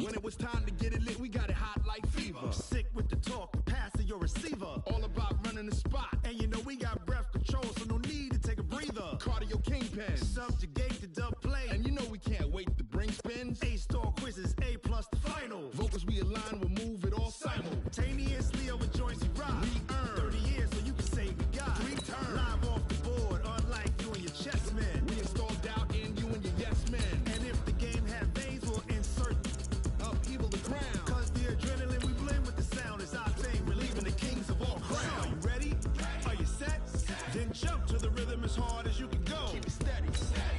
When it was time to get it lit, we got it hot like fever. I'm sick with the talk, pass to your receiver. All about running the spot. And you know we got breath control, so no need to take a breather. Cardio kingpin. Subjugate the dub play. And you know we can't wait to bring spins. A-star quizzes, A+ the final. Vocals we align, we'll move it all simultaneously over joints we rock. We earn 30 years so you can say we got 3 turns. Live off the board, unlike you and your chess men. We install doubt in you and your yes men. And if the game had veins, we'll insert upheaval the crown. Cause the adrenaline we blend with the sound is our thing. Relieving the kings of all crowns. Are you ready? Are you set? Then jump to the rhythm as hard as you can go. Keep it steady,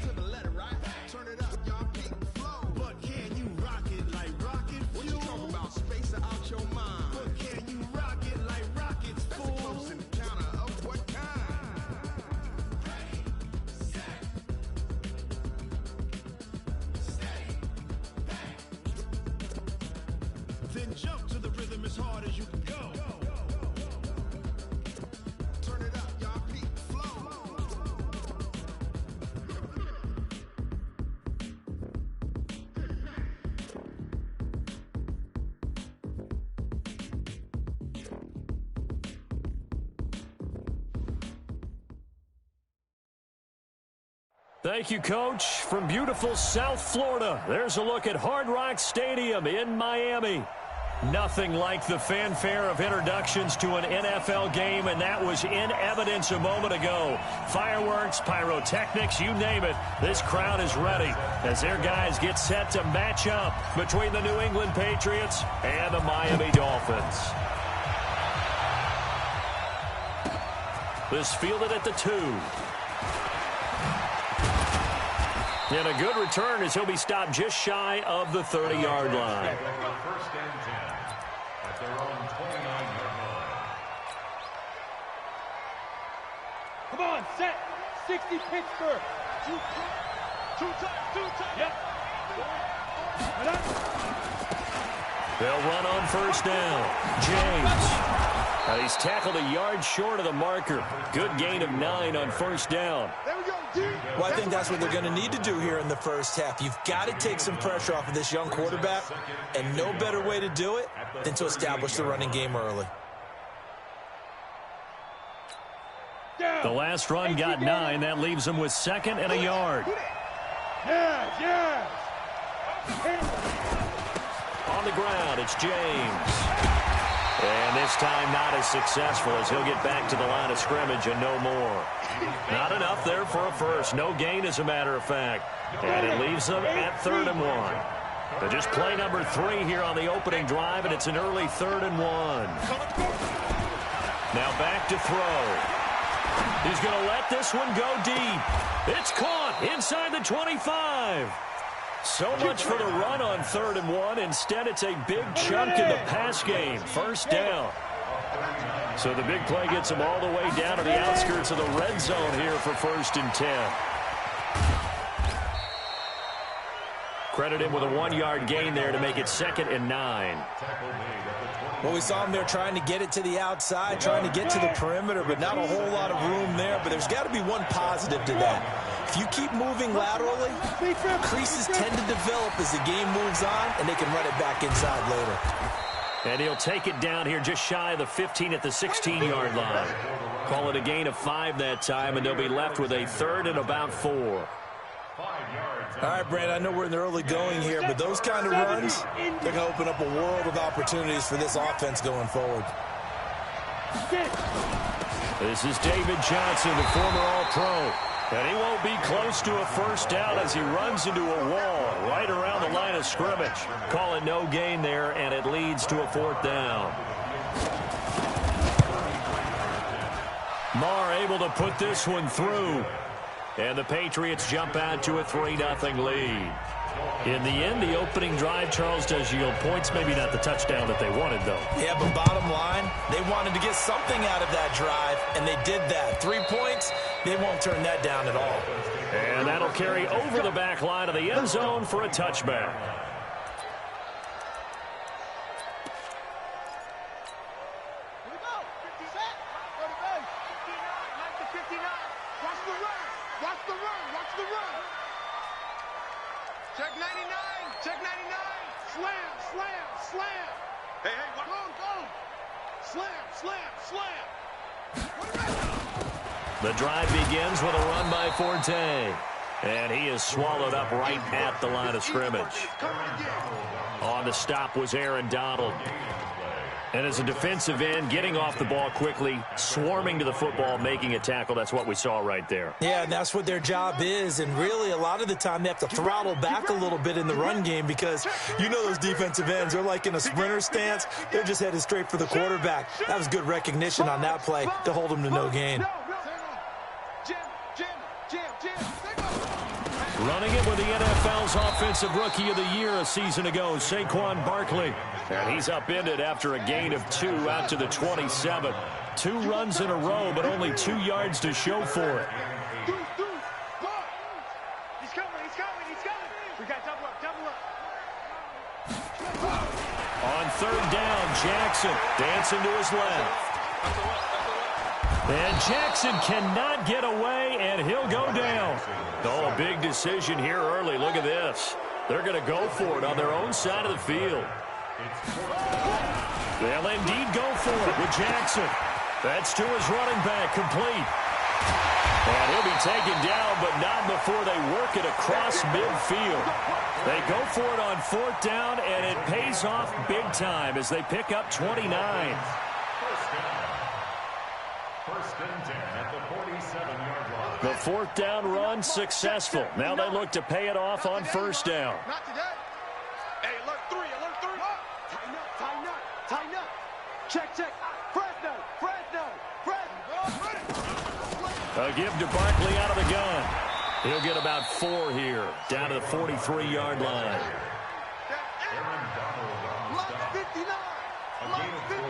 to the letter, right? Turn it up, y'all, keep the flow. But can you rock it like rocket fuel? What you talking about? Space out your mind. But can you rock it like rockets, fool? That's a close encounter of what kind? Ready, set, steady, bang. Then jump to the rhythm as hard as you can go. Turn it up, y'all, keep the flow. Thank you, Coach. From beautiful South Florida, there's a look at Hard Rock Stadium in Miami. Nothing like the fanfare of introductions to an NFL game, and that was in evidence a moment ago. Fireworks, pyrotechnics, you name it. This crowd is ready as their guys get set to match up between the New England Patriots and the Miami Dolphins. This fielded at the 2. And a good return as he'll be stopped just shy of the 30-yard line. First and 10 at their own 29-yard line. Come on, set. 60 Pittsburgh. Two times. Yep. They'll run on first down. James. He's tackled a yard short of the marker. Good gain of 9 on first down. There we go, D. Well, I think that's what they're going to need to do here in the first half. You've got to take some pressure off of this young quarterback, and no better way to do it than to establish the running game early. The last run got 9. That leaves them with 2nd and a yard. Yes. On the ground, it's James. And this time not as successful as he'll get back to the line of scrimmage and no more. Not enough there for a first. No gain, as a matter of fact. And it leaves them at 3rd and 1. But just play number 3 here on the opening drive, and it's an early 3rd and 1. Now back to throw. He's going to let this one go deep. It's caught inside the 25. So much for the run on 3rd and 1. Instead, it's a big chunk in the pass game. First down. So the big play gets them all the way down to the outskirts of the red zone here for 1st and 10. Credit him with a 1-yard gain there to make it 2nd and 9. Well, we saw him there trying to get it to the outside, trying to get to the perimeter, but not a whole lot of room there. But there's got to be one positive to that. If you keep moving laterally, creases tend to develop as the game moves on, and they can run it back inside later. And he'll take it down here just shy of the 15 at the 16-yard line. Call it a gain of 5 that time, and they'll be left with a 3rd and about 4. All right, Brand, I know we're in the early going here, but those kind of runs, they're going to open up a world of opportunities for this offense going forward. This is David Johnson, the former All-Pro. And he won't be close to a first down as he runs into a wall right around the line of scrimmage. Call it no gain there, and it leads to a 4th down. Marr able to put this one through. And the Patriots jump out to a 3-0 lead. In the end, the opening drive, Charles, does yield points. Maybe not the touchdown that they wanted, though. Yeah, but bottom line, they wanted to get something out of that drive, and they did that. 3 points, they won't turn that down at all. And that'll carry over the back line of the end zone for a touchback. Check 99. Slam. Hey, go. Slam. The drive begins with a run by Forte. And he is swallowed up right at the line of scrimmage. On the stop was Aaron Donald. And as a defensive end, getting off the ball quickly, swarming to the football, making a tackle, that's what we saw right there. Yeah, and that's what their job is. And really, a lot of the time, they have to throttle back a little bit in the run game because you know those defensive ends, they're like in a sprinter stance. They're just headed straight for the quarterback. That was good recognition on that play to hold him to no gain. Running it with the NFL's Offensive Rookie of the Year a season ago, Saquon Barkley. And he's upended after a gain of 2 out to the 27. 2 runs in a row, but only 2 yards to show for it. He's coming. We got double up. On third down, Jackson dancing to his left. And Jackson cannot get away, and he'll go down. Oh, a big decision here early. Look at this. They're going to go for it on their own side of the field. They'll indeed go for it with Jackson. That's to his running back, complete. And he'll be taken down, but not before they work it across midfield. They go for it on fourth down, and it pays off big time as they pick up 29. First and 10 at the 47-yard line. The fourth down run successful. Now they look to pay it off on first down. Not today. Hey, alert 3. Tighten up. Check. Fresno. A give to Barkley out of the gun. He'll get about 4 here, down to the 43-yard line. Aaron Donald on the stop. 59. A gain of 4.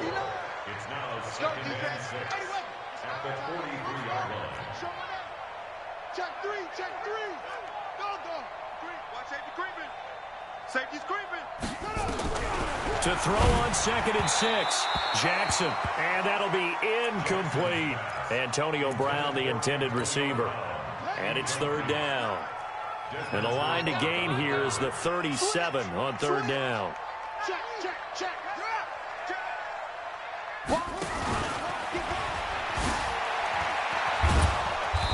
It's now second and 6 at the 43-yard line. Check 3. Go. Watch safety creeping. To throw on 2nd and 6, Jackson, and that'll be incomplete. Antonio Brown, the intended receiver. And it's third down. And the line to gain here is the 37 on third down. Check.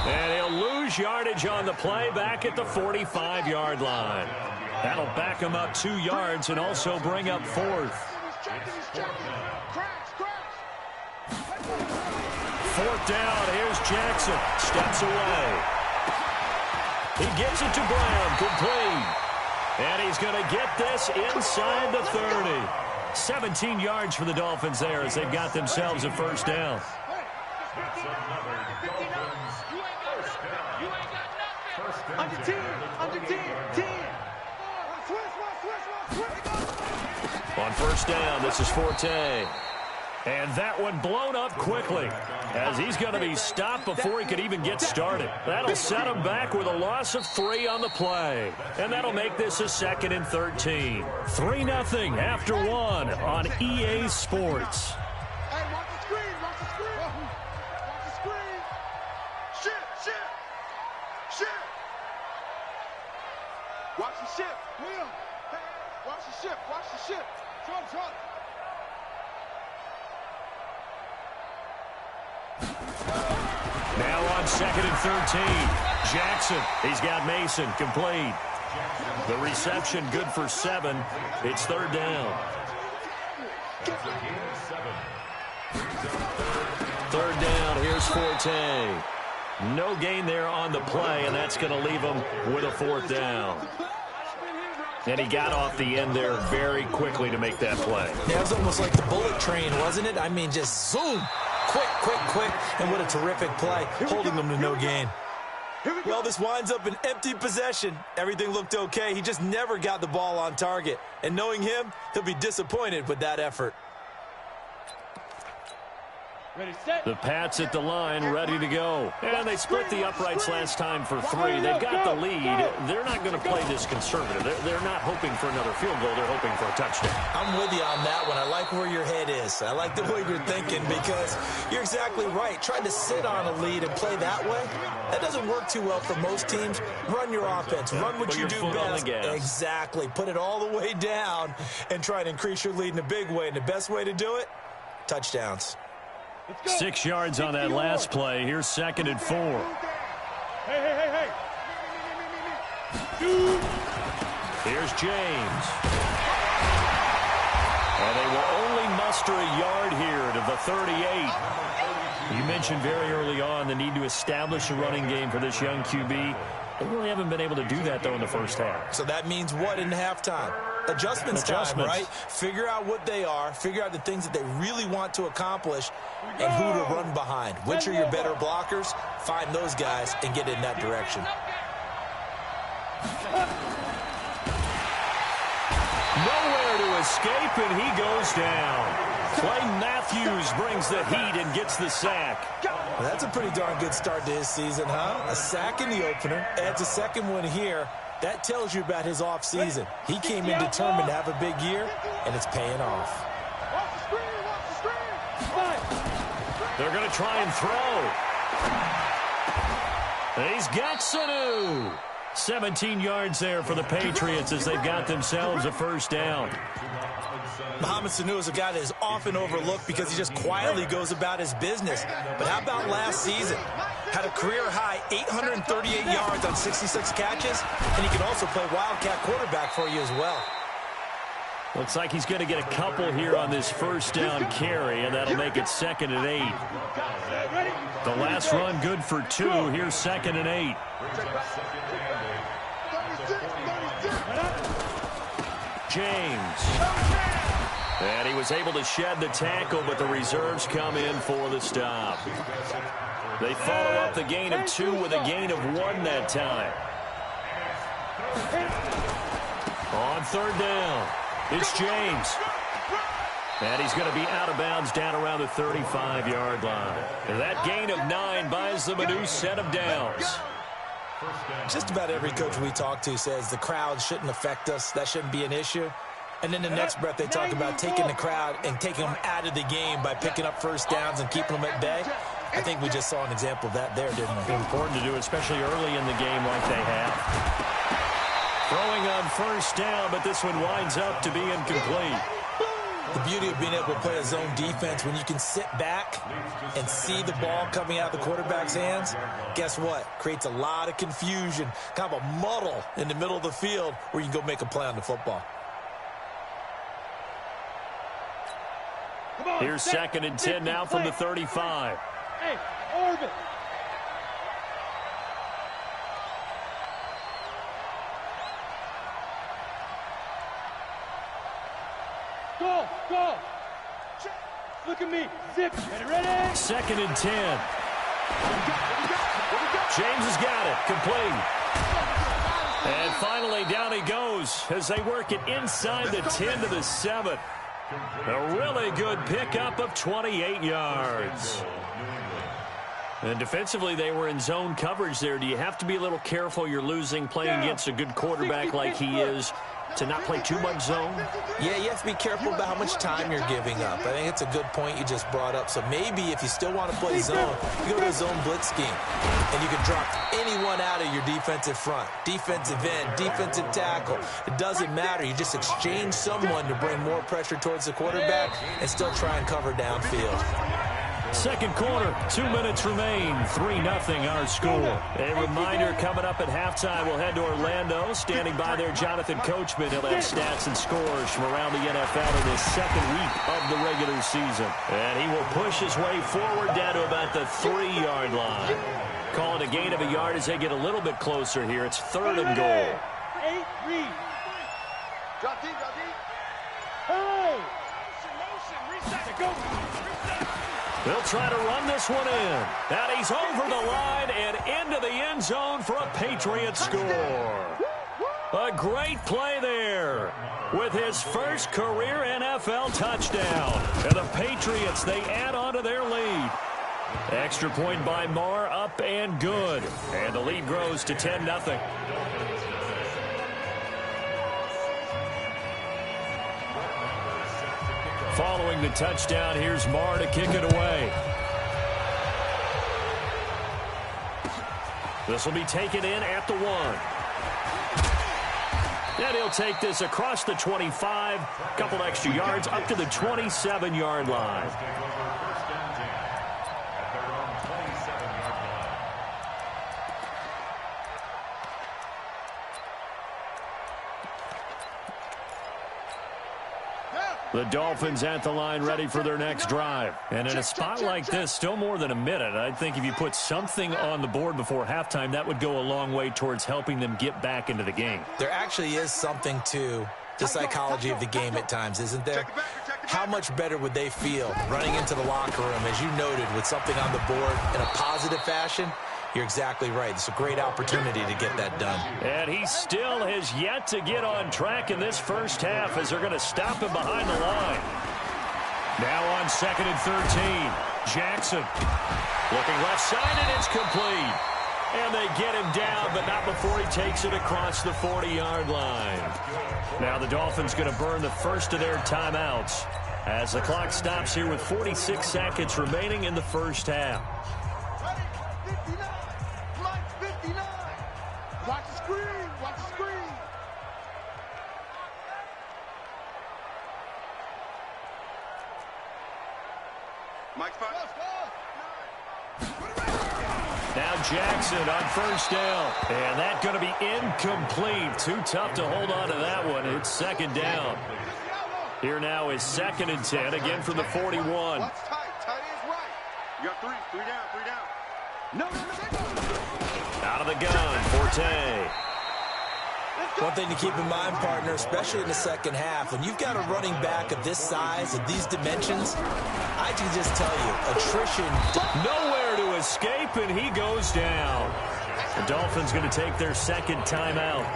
And he'll lose yardage on the play back at the 45-yard line. That'll back him up 2 yards and also bring up 4th. Fourth down, here's Jackson. Steps away. He gets it to Brown, complete. And he's going to get this inside the 30. 17 yards for the Dolphins there as they've got themselves a first down. That's another Dolphins first down. Under 10. On first down, this is Forte. And that one blown up quickly as he's going to be stopped before he could even get started. That'll set him back with a loss of 3 on the play. And that'll make this a 2nd and 13. 3-0 after 1 on EA Sports. Hey, watch the screen. Watch the ship. Will. Hey, watch the ship. Trump. Now on 2nd and 13. Jackson, he's got Mason, complete. The reception good for 7. It's third down. Third down, here's Forte. No gain there on the play, and that's going to leave him with a 4th down. And he got off the end there very quickly to make that play. Yeah, it was almost like the bullet train, wasn't it? I mean, just zoom. Quick, and what a terrific play, holding them to no gain. Well, this winds up an empty possession. Everything looked okay. He just never got the ball on target. And knowing him, he'll be disappointed with that effort. The Pats at the line, ready to go. And they split the uprights last time for 3. They've got the lead. They're not going to play this conservative. They're not hoping for another field goal. They're hoping for a touchdown. I'm with you on that one. I like where your head is. I like the way you're thinking because you're exactly right. Trying to sit on a lead and play that way, that doesn't work too well for most teams. Run your offense. Run what you do best. Exactly. Put it all the way down and try to increase your lead in a big way. And the best way to do it, touchdowns. 6 yards on that last play. Here's 2nd and 4. Hey. Here's James. And they will only muster a yard here to the 38. You mentioned very early on the need to establish a running game for this young QB. They really haven't been able to do that, though, in the first half. So that means what in halftime? Adjustments time, right? Figure out what they are. Figure out the things that they really want to accomplish and who to run behind. Which are your better blockers? Find those guys and get in that direction. Nowhere to escape, and he goes down. Clay Matthews brings the heat and gets the sack. Well, that's a pretty darn good start to his season, huh? A sack in the opener, adds a second one here. That tells you about his offseason. He came in determined to have a big year, and it's paying off. They're going to try and throw. He's got Sanu. 17 yards there for the Patriots as they've got themselves a first down. Mohamed Sanu is a guy that is often overlooked because he just quietly goes about his business. But how about last season? Had a career-high 838 yards on 66 catches, and he can also play Wildcat quarterback for you as well. Looks like he's going to get a couple here on this first down carry, and that'll make it 2nd and 8. The last run good for 2. Here's 2nd and 8. James. And he was able to shed the tackle, but the reserves come in for the stop. They follow up the gain of 2 with a gain of 1 that time. On 3rd down, it's James. And he's going to be out of bounds down around the 35-yard line. And that gain of 9 buys them a new set of downs. Just about every coach we talk to says the crowd shouldn't affect us. That shouldn't be an issue. And then the next breath they talk about taking the crowd and taking them out of the game by picking up first downs and keeping them at bay. I think we just saw an example of that there, didn't we? Important to do, especially early in the game like they have. Throwing on first down, but this one winds up to be incomplete. The beauty of being able to play a zone defense, when you can sit back and see the ball coming out of the quarterback's hands, guess what? Creates a lot of confusion, kind of a muddle in the middle of the field where you can go make a play on the football. Here's 2nd and 10 now from the 35. Hey, orbit. Go. Look at me. Zip. Ready? 2nd and 10. James has got it. Complete. And finally, down he goes as they work it inside the 10 to the 7. A really good pickup of 28 yards. And defensively, they were in zone coverage there. Do you have to be a little careful? You're losing playing against a good quarterback like he is to not play too much zone? Yeah, you have to be careful about how much time you're giving up. I think it's a good point you just brought up. So maybe if you still want to play zone, you go to a zone blitz scheme. And you can drop anyone out of your defensive front. Defensive end, defensive tackle. It doesn't matter. You just exchange someone to bring more pressure towards the quarterback and still try and cover downfield. Second quarter, 2 minutes remain, 3-0 our score. A reminder coming up at halftime, we'll head to Orlando. Standing by there, Jonathan Coachman. He'll have stats and scores from around the NFL in this second week of the regular season. And he will push his way forward down to about the 3-yard line. Call it a gain of a yard as they get a little bit closer here. It's 3rd and goal. 8, read. Drop deep. Hey! Reset. Go. They'll try to run this one in. And he's over the line and into the end zone for a Patriots score. A great play there with his first career NFL touchdown. And the Patriots, they add on to their lead. Extra point by Marr, up and good. And the lead grows to 10-0. Following the touchdown, here's Marr to kick it away. This will be taken in at the 1. And he'll take this across the 25, couple extra yards, up to the 27-yard line. The Dolphins at the line ready for their next drive. And in a spot like this, still more than a minute, I think if you put something on the board before halftime, that would go a long way towards helping them get back into the game. There actually is something to the psychology of the game at times, isn't there? How much better would they feel running into the locker room, as you noted, with something on the board in a positive fashion? You're exactly right. It's a great opportunity to get that done. And he still has yet to get on track in this first half as they're going to stop him behind the line. Now on 2nd and 13. Jackson looking left side, and it's complete. And they get him down, but not before he takes it across the 40-yard line. Now the Dolphins going to burn the first of their timeouts as the clock stops here with 46 seconds remaining in the first half. Watch the screen! Watch the screen! Mike's fine. Now Jackson on first down. And that's going to be incomplete. Too tough to hold on to that one. It's second down. Here now is 2nd and 10, again from the 41. Watch tight. Tight is right. You got three down. No. Out of the gun, Forte. One thing to keep in mind, partner, especially in the second half, when you've got a running back of this size, of these dimensions, I can just tell you, attrition. Nowhere to escape, and he goes down. The Dolphins going to take their second timeout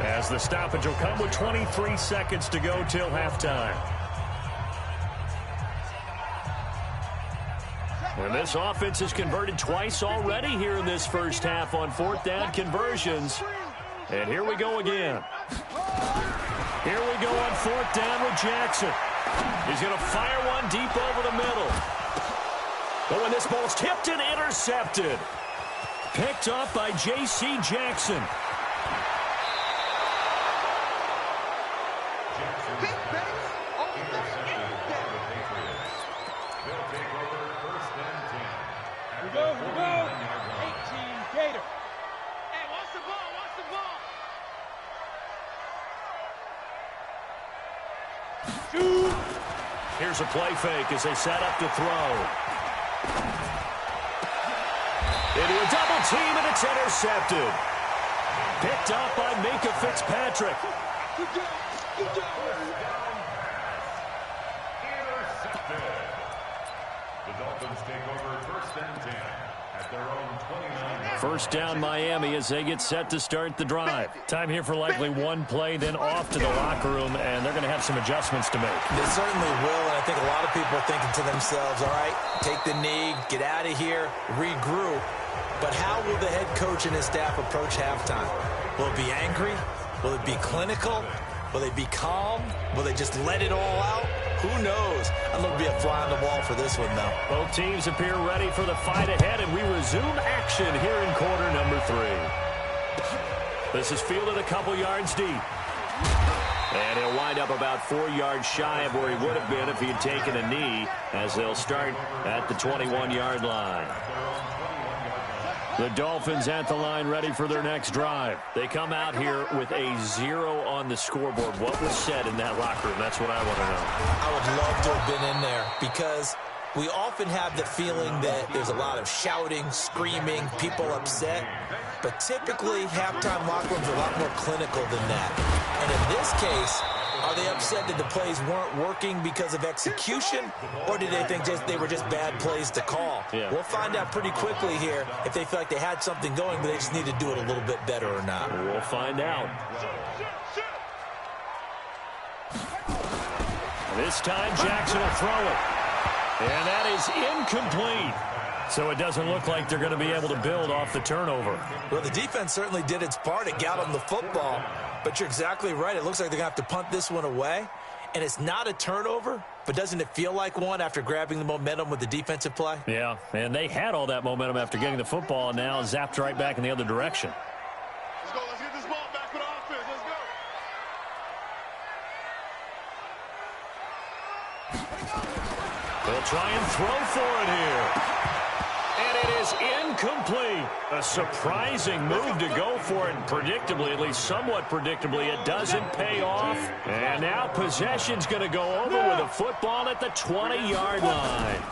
as the stoppage will come with 23 seconds to go till halftime. And this offense has converted twice already here in this first half on 4th down conversions. And here we go again. Here we go on 4th down with Jackson. He's going to fire one deep over the middle. But when this ball's tipped and intercepted. Picked up by J.C. Jackson. We go. 18 Gator. Hey, watch the ball. Shoot. Here's a play fake as they set up to throw. Into a double team, and it's intercepted. Picked up by Minka Fitzpatrick. Good job. Intercepted. The Dolphins take over 1st and 10 at their own 29. First down Miami as they get set to start the drive. Time here for likely one play, then off to the locker room, and they're going to have some adjustments to make. They certainly will, and I think a lot of people are thinking to themselves, all right, take the knee, get out of here, regroup. But how will the head coach and his staff approach halftime? Will it be angry? Will it be clinical? Will they be calm? Will they just let it all out? Who knows? I'm going to be a fly on the wall for this one, though. Both teams appear ready for the fight ahead, and we resume action here in quarter number 3. This is fielded a couple yards deep. And he'll wind up about 4 yards shy of where he would have been if he had taken a knee, as they'll start at the 21-yard line. The Dolphins at the line ready for their next drive. They come out here with a 0 on the scoreboard. What was said in that locker room? That's what I want to know. I would love to have been in there because we often have the feeling that there's a lot of shouting, screaming, people upset. But typically, halftime locker rooms are a lot more clinical than that. And in this case, are they upset that the plays weren't working because of execution, or did they think they were just bad plays to call? Yeah. We'll find out pretty quickly here if they feel like they had something going, but they just need to do it a little bit better or not. We'll find out. This time, Jackson will throw it. And that is incomplete. So it doesn't look like they're going to be able to build off the turnover. Well, the defense certainly did its part. It got them the football. But you're exactly right. It looks like they're going to have to punt this one away. And it's not a turnover, but doesn't it feel like one after grabbing the momentum with the defensive play? Yeah, and they had all that momentum after getting the football, and now zapped right back in the other direction. Let's go. Let's get this ball back for the offense. Let's go. They'll try and throw for it here. And it is incomplete. A surprising move to go for it. And predictably, at least somewhat predictably, it doesn't pay off. And now possession's going to go over with a football at the 20-yard line.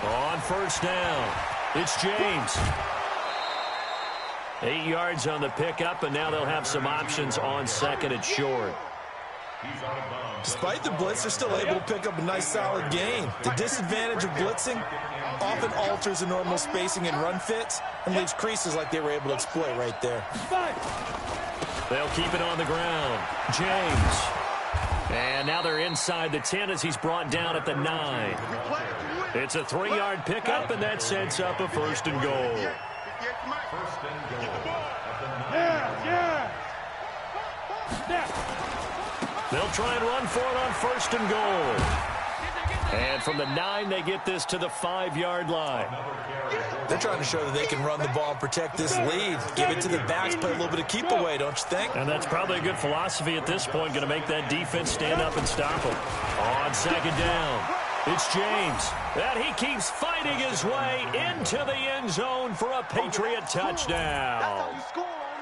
On first down, it's James. 8 yards on the pickup, and now they'll have some options on second and short. Despite the blitz, they're still able to pick up a nice, solid gain. The disadvantage of blitzing often alters the normal spacing and run fits and leaves creases like they were able to exploit right there. They'll keep it on the ground. James. And now they're inside the 10 as he's brought down at the 9. It's a 3-yard pickup, and that sets up a first and goal. First and goal at the 9. They'll try and run for it on first and goal. And from the 9, they get this to the 5-yard line. They're trying to show that they can run the ball and protect this lead. Give it to the backs, play a little bit of keep away, don't you think? And that's probably a good philosophy at this point, going to make that defense stand up and stop them. On second down, it's James. And he keeps fighting his way into the end zone for a Patriot touchdown.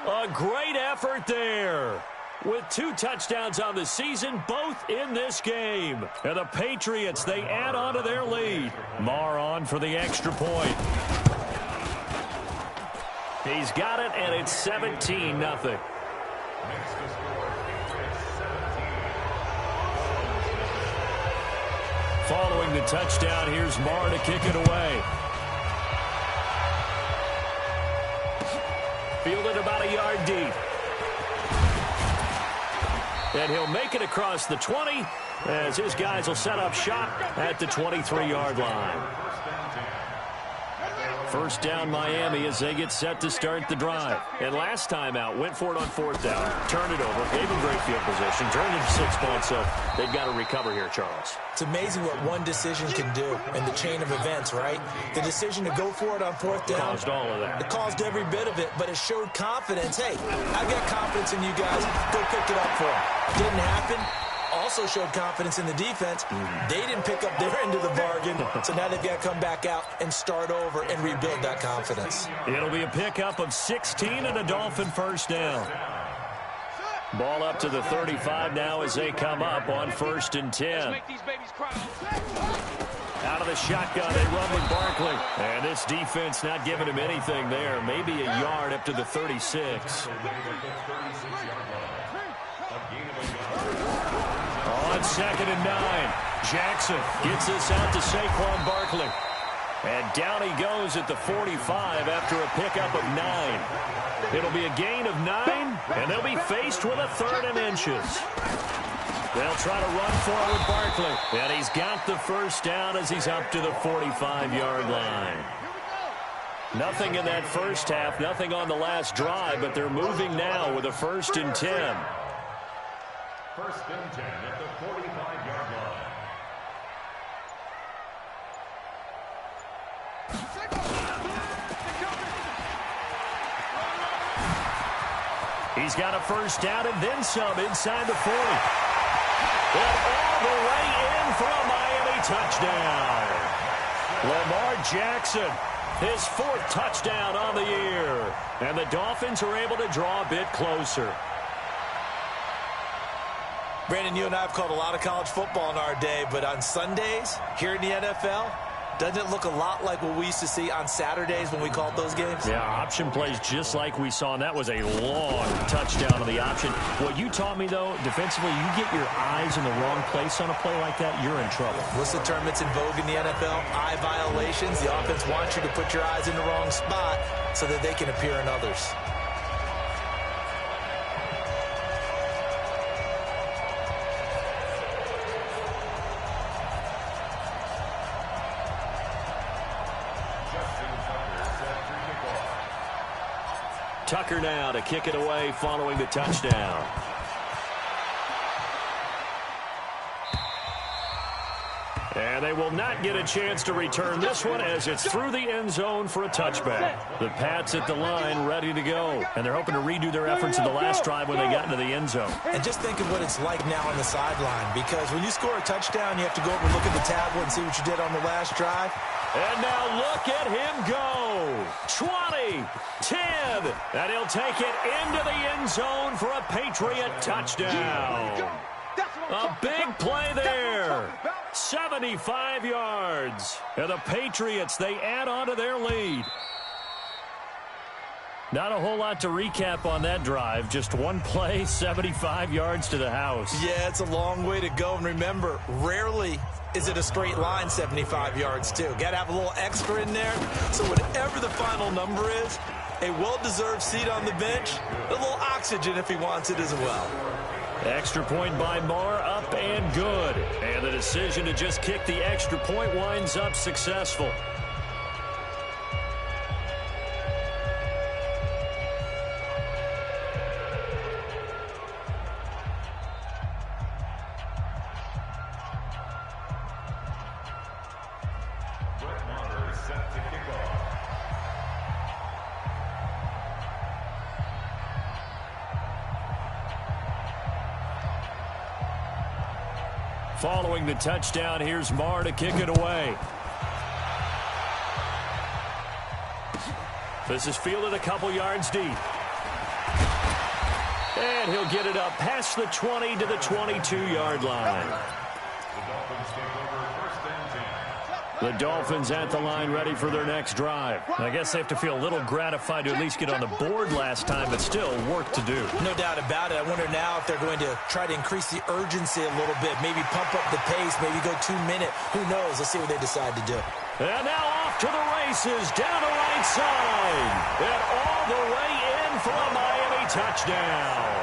A great effort there. With 2 touchdowns on the season, both in this game. And the Patriots, they add on to their lead. Marr on for the extra point. He's got it, and it's 17-0. Following the touchdown, here's Marr to kick it away. Fielded about a yard deep. And he'll make it across the 20 as his guys will set up shop at the 23-yard line. First down Miami as they get set to start the drive. And last time out, went for it on fourth down, turned it over, gave him great field position, turned it to 6 points, so they've got to recover here, Charles. It's amazing what one decision can do in the chain of events, right? The decision to go for it on fourth down. Caused all of that. It caused every bit of it, but it showed confidence. Hey, I've got confidence in you guys. Go pick it up for them. Didn't happen. Also showed confidence in the defense. They didn't pick up their end of the bargain, so now they've got to come back out and start over and rebuild that confidence. It'll be a pickup of 16 and a Dolphin first down. Ball up to the 35 now as they come up on first and 10. Out of the shotgun, they run with Barkley. And this defense not giving him anything there. Maybe a yard up to the 36. On second and 9, Jackson gets this out to Saquon Barkley. And down he goes at the 45 after a pickup of 9. It'll be a gain of 9, and they'll be faced with a 3rd and inches. They'll try to run forward with Barkley. And he's got the first down as he's up to the 45-yard line. Nothing in that first half, nothing on the last drive, but they're moving now with a 1st and 10. First and 10 at the 45-yard line. He's got a first down and then some inside the 40. And all the way in for a Miami touchdown. Lamar Jackson, his 4th touchdown on the year. And the Dolphins are able to draw a bit closer. Brandon, you and I have called a lot of college football in our day, but on Sundays, here in the NFL, Doesn't it look a lot like what we used to see on Saturdays when we called those games? Yeah, option plays just like we saw, and that was a long touchdown on the option. What you taught me, though, defensively, you get your eyes in the wrong place on a play like that, you're in trouble. What's the term that's in vogue in the NFL? Eye violations. The offense wants you to put your eyes in the wrong spot so that they can appear in others. Tucker now to kick it away following the touchdown. And they will not get a chance to return this one as it's through the end zone for a touchback. The Pats at the line ready to go. And they're hoping to redo their efforts in the last drive when they got into the end zone. And just think of what it's like now on the sideline, because when you score a touchdown, you have to go over and look at the tablet and see what you did on the last drive. And now look at him go. 20, 10, and he'll take it into the end zone for a Patriot touchdown. A big play there. 75 yards. And the Patriots, they add on to their lead. Not a whole lot to recap on that drive. Just one play, 75 yards to the house. Yeah, it's a long way to go. And remember, rarely is it a straight line 75 yards, too. Got to have a little extra in there. So whatever the final number is, a well-deserved seat on the bench, a little oxygen if he wants it as well. Extra point by Marr, up and good. And the decision to just kick the extra point winds up successful. Following the touchdown, here's Marr to kick it away. This is fielded a couple yards deep. And he'll get it up past the 20 to the 22-yard line. The Dolphins at the line ready for their next drive. I guess they have to feel a little gratified to at least get on the board last time, but still work to do. No doubt about it. I wonder now if they're going to try to increase the urgency a little bit, maybe pump up the pace, maybe go 2 minute. Who knows? Let's see what they decide to do. And now off to the races, down the right side, and all the way in for a Miami touchdown.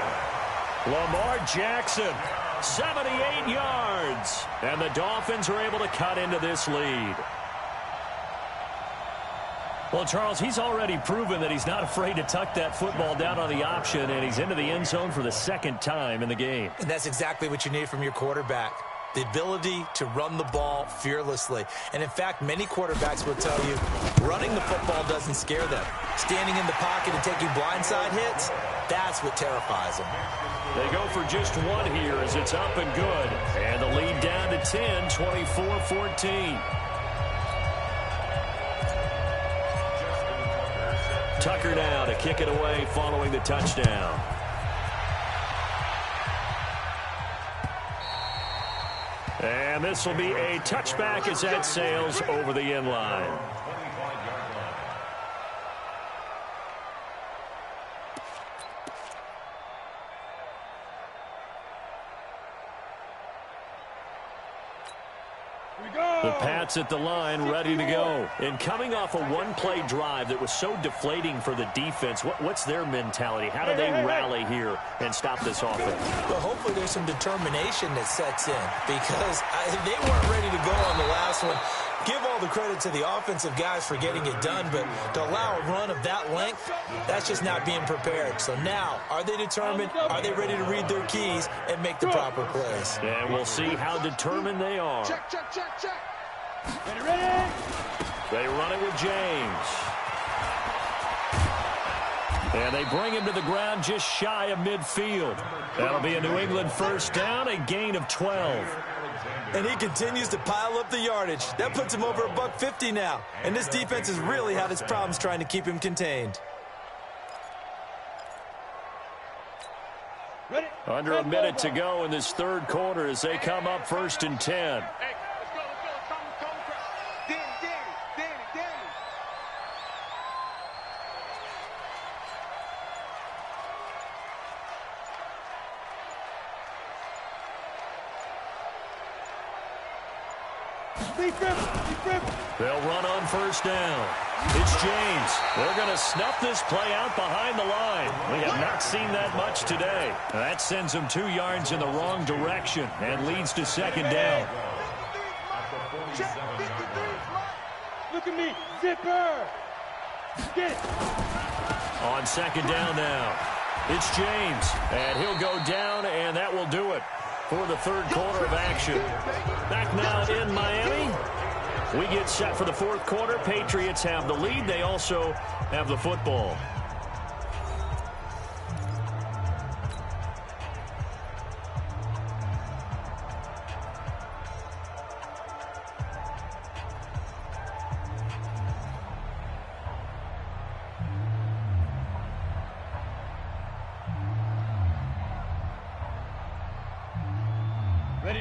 Lamar Jackson, 78 yards, and the Dolphins are able to cut into this lead. Well, Charles, he's already proven that he's not afraid to tuck that football down on the option, and he's into the end zone for the second time in the game. And that's exactly what you need from your quarterback. The ability to run the ball fearlessly. And in fact, many quarterbacks will tell you running the football doesn't scare them. Standing in the pocket and taking blindside hits, that's what terrifies them. They go for just one here as it's up and good. And the lead down to 10, 24-14. Tucker now to kick it away following the touchdown. And this will be a touchback as that sails over the end line. The Pats at the line ready to go. And coming off a one-play drive that was so deflating for the defense, what's their mentality? How do they rally here and stop this offense? Well, hopefully there's some determination that sets in, because they weren't ready to go on the last one. Give all the credit to the offensive guys for getting it done, but to allow a run of that length, that's just not being prepared. So now, are they determined? Are they ready to read their keys and make the proper plays? And we'll see how determined they are. Check, check, check, check. Ready? They run it with James. And they bring him to the ground just shy of midfield. That'll be a New England first down, a gain of 12. And he continues to pile up the yardage. That puts him over $150 now. And this defense has really had its problems trying to keep him contained. Ready? Under a minute to go in this third quarter as they come up 1st and 10. Hey, let's go. They'll run on first down. It's James. They're going to snuff this play out behind the line. We have not seen that much today. That sends them 2 yards in the wrong direction and leads to second down. Look at me, zipper. Get it. On second down now, it's James, and he'll go down, and that will do it for the third quarter of action. Back now in Miami. We get set for the fourth quarter. Patriots have the lead. They also have the football.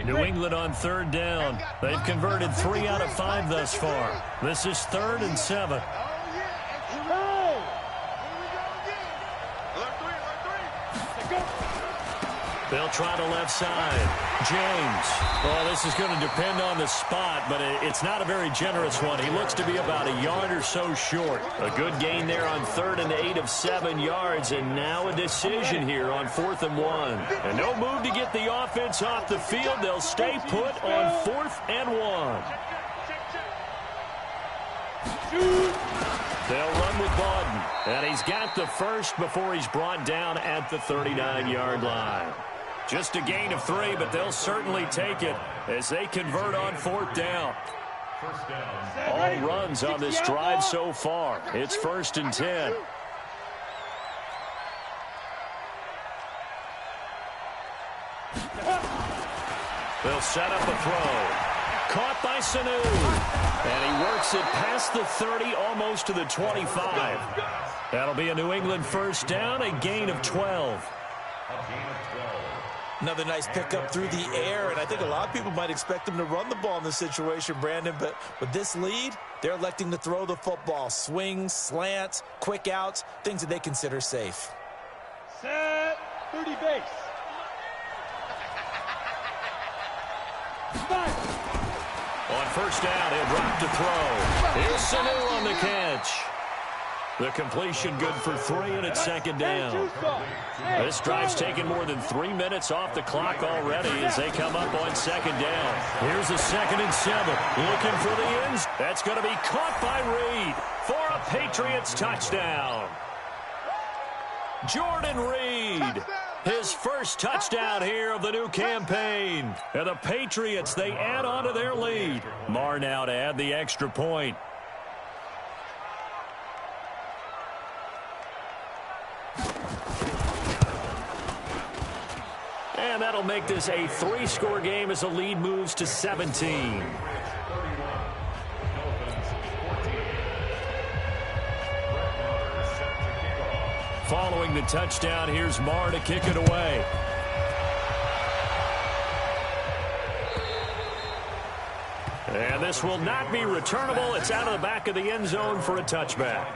New England on third down. They've converted 3 out of 5 thus far. This is 3rd and 7. They'll try the left side. James. Well, this is going to depend on the spot, but it's not a very generous one. He looks to be about a yard or so short. A good gain there on 3rd and 8 of 7 yards, and now a decision here on 4th and 1. And no move to get the offense off the field. They'll stay put on 4th and 1. They'll run with Bawden, and he's got the first before he's brought down at the 39-yard line. Just a gain of 3, but they'll certainly take it as they convert on 4th down. All runs on this drive so far. It's 1st and 10. They'll set up a throw. Caught by Sanu. And he works it past the 30, almost to the 25. That'll be a New England first down, a gain of 12. Another nice pickup through the air, and I think a lot of people might expect them to run the ball in this situation, Brandon, but with this lead, they're electing to throw the football. Swings, slants, quick outs, things that they consider safe. Set 30 base. On first down, he'll drop to throw. Here's Sanu on the catch. The completion good for 3, and it's second down. This drive's taken more than 3 minutes off the clock already as they come up on second down. Here's a 2nd and 7. Looking for the ends. That's going to be caught by Reed for a Patriots touchdown. Jordan Reed, his first touchdown here of the new campaign. And the Patriots, they add on to their lead. Marr now to add the extra point. And that'll make this a 3-score game as the lead moves to 17. Following the touchdown, here's Marr to kick it away. And this will not be returnable. It's out of the back of the end zone for a touchback.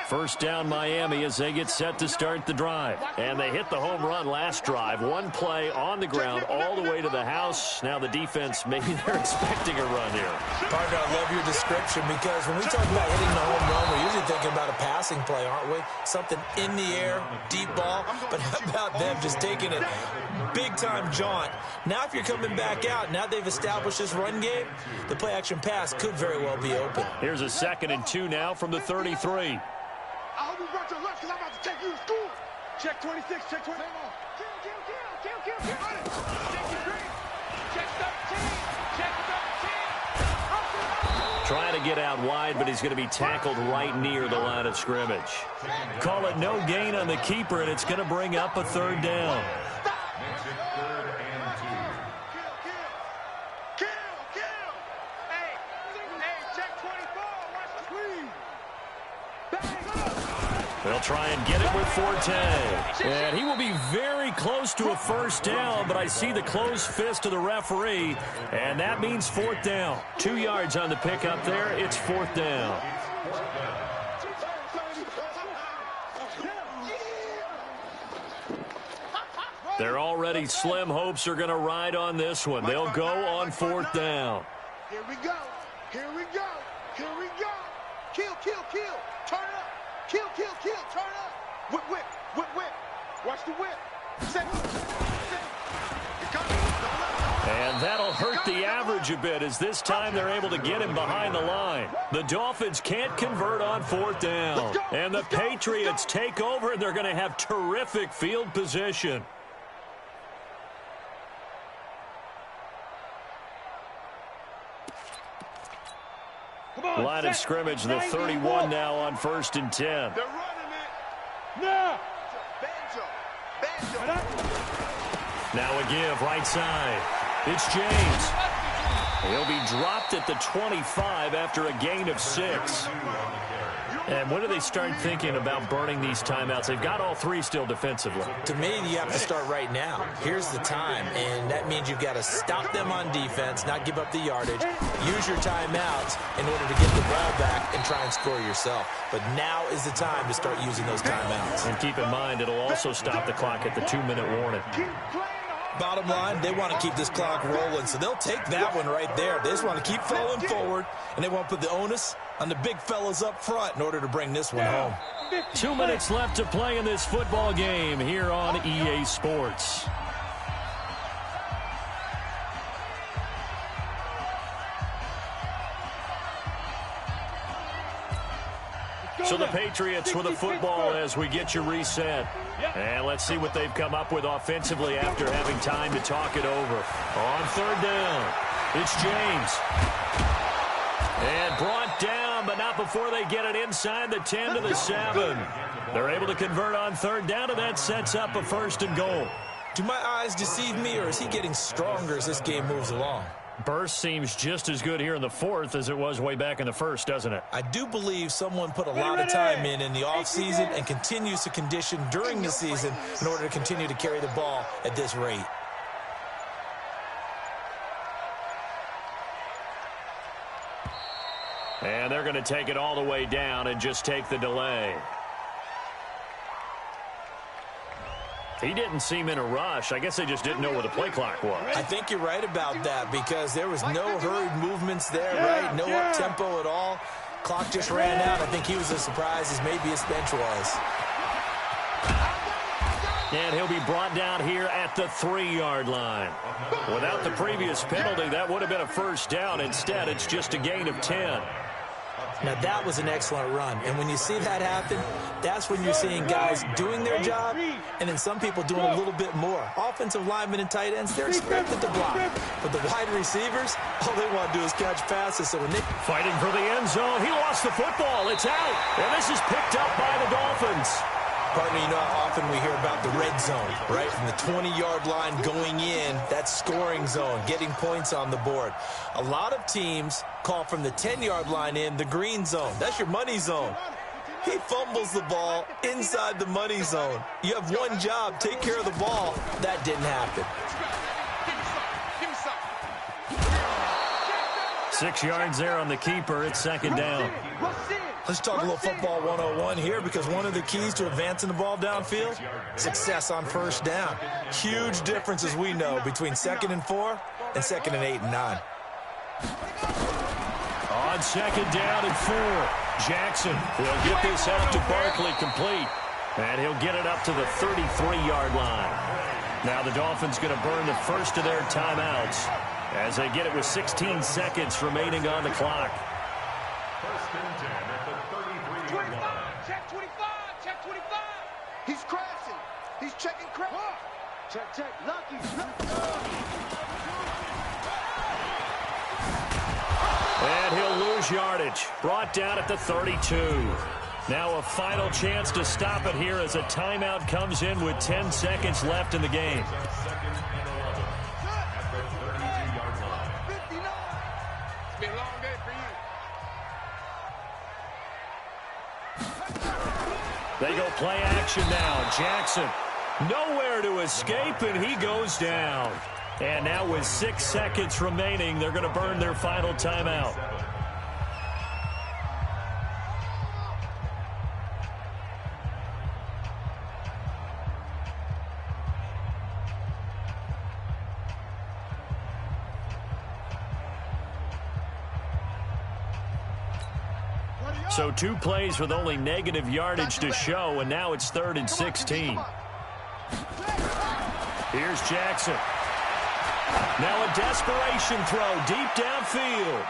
First down Miami as they get set to start the drive. And they hit the home run last drive. One play on the ground all the way to the house. Now the defense, maybe they're expecting a run here. Partner, I love your description because when we talk about hitting the home run, we're usually thinking about a passing play, aren't we? Something in the air, deep ball. But how about them just taking it big-time jaunt? Now if you're coming back out, now they've established this run game, the play-action pass could very well be open. Here's a 2nd and 2 now from the 33. I hope you brought your lunch because I'm about to take you to school. Check 26, check 20. Kill. Check your green. Check 13. Check 13. Trying to get out wide, but he's going to be tackled right near the line of scrimmage. Call it no gain on the keeper, and it's going to bring up a 3rd down. They'll try and get it with Forte. And he will be very close to a first down, but I see the closed fist of the referee, and that means 4th down. 2 yards on the pickup there. It's 4th down. Their already slim hopes are going to ride on this one. They'll go on 4th down. Here we go. Here we go. Here we go. Kill, kill, kill. Turn it up. Kill, kill, kill. Turn it up. Whip, whip, whip, whip. Watch the whip. Set. And that'll hurt the average a bit, as this time they're able to get him behind the line. The Dolphins can't convert on 4th down. And the Patriots take over, and they're going to have terrific field position. Line of scrimmage, the 31 now on 1st and 10. They're running it. No. Banjo. Now a give, right side. It's James. He'll be dropped at the 25 after a gain of 6. And when do they start thinking about burning these timeouts? They've got all 3 still defensively. To me, you have to start right now. Here's the time, and that means you've got to stop them on defense, not give up the yardage, use your timeouts in order to get the ball back and try and score yourself. But now is the time to start using those timeouts. And keep in mind, it'll also stop the clock at the 2-minute warning. Bottom line, they want to keep this clock rolling, so they'll take that one right there. They just want to keep falling forward, and they want to put the onus on the big fellas up front in order to bring this one home. 2 minutes left to play in this football game here on EA Sports. So the Patriots with the football as we get you reset. And let's see what they've come up with offensively after having time to talk it over. On 3rd down, it's James. And brought down, but not before they get it inside the 10 to the 7. They're able to convert on 3rd down, and that sets up a 1st and goal. Do my eyes deceive me, or is he getting stronger as this game moves along? Burst seems just as good here in the 4th as it was way back in the 1st, doesn't it? I do believe someone put a lot of time in the offseason and continues to condition during the season in order to continue to carry the ball at this rate. And they're going to take it all the way down and just take the delay. He didn't seem in a rush. I guess they just didn't know where the play clock was. I think you're right about that because there was no hurried movements there, right? No up-tempo at all. Clock just ran out. I think he was as surprised as maybe his bench was. And he'll be brought down here at the 3-yard line. Without the previous penalty, that would have been a 1st down. Instead, it's just a gain of 10. Now, that was an excellent run. And when you see that happen, that's when you're seeing guys doing their job and then some people doing a little bit more. Offensive linemen and tight ends, they're expected to block. But the wide receivers, all they want to do is catch passes. So when they... Fighting for the end zone. He lost the football. It's out. And this is picked up by the Dolphins. Partner, you know how often we hear about the red zone, right? From the 20-yard line going in, that scoring zone, getting points on the board. A lot of teams call from the 10-yard line in the green zone. That's your money zone. He fumbles the ball inside the money zone. You have one job, take care of the ball. That didn't happen. 6 yards there on the keeper. It's 2nd down. Let's talk a little football 101 here because one of the keys to advancing the ball downfield, success on 1st down. Huge difference, as we know, between 2nd and 4 and 2nd and 8 and 9. On 2nd down and 4, Jackson will get this out to Barkley complete. And he'll get it up to the 33-yard line. Now the Dolphins going to burn the first of their timeouts as they get it with 16 seconds remaining on the clock. 1st and 10 at the 33-yard line. Check 25. Check 25. He's crashing. He's checking crash. Check. Lucky. And he'll lose yardage. Brought down at the 32. Now a final chance to stop it here as a timeout comes in with 10 seconds left in the game. 2nd and 11 at the 32-yard line. 59. It's been a long day for you. They go play action now. Jackson nowhere to escape, and he goes down. And now with 6 seconds remaining, they're going to burn their final timeout. So 2 plays with only negative yardage to show, and now it's 3rd and 16. Here's Jackson. Now a desperation throw deep downfield.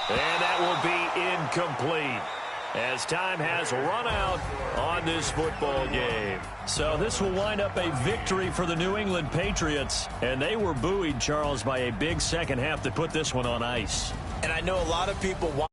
And that will be incomplete, as time has run out on this football game. So this will wind up a victory for the New England Patriots. And they were buoyed, Charles, by a big second half that put this one on ice. And I know a lot of people want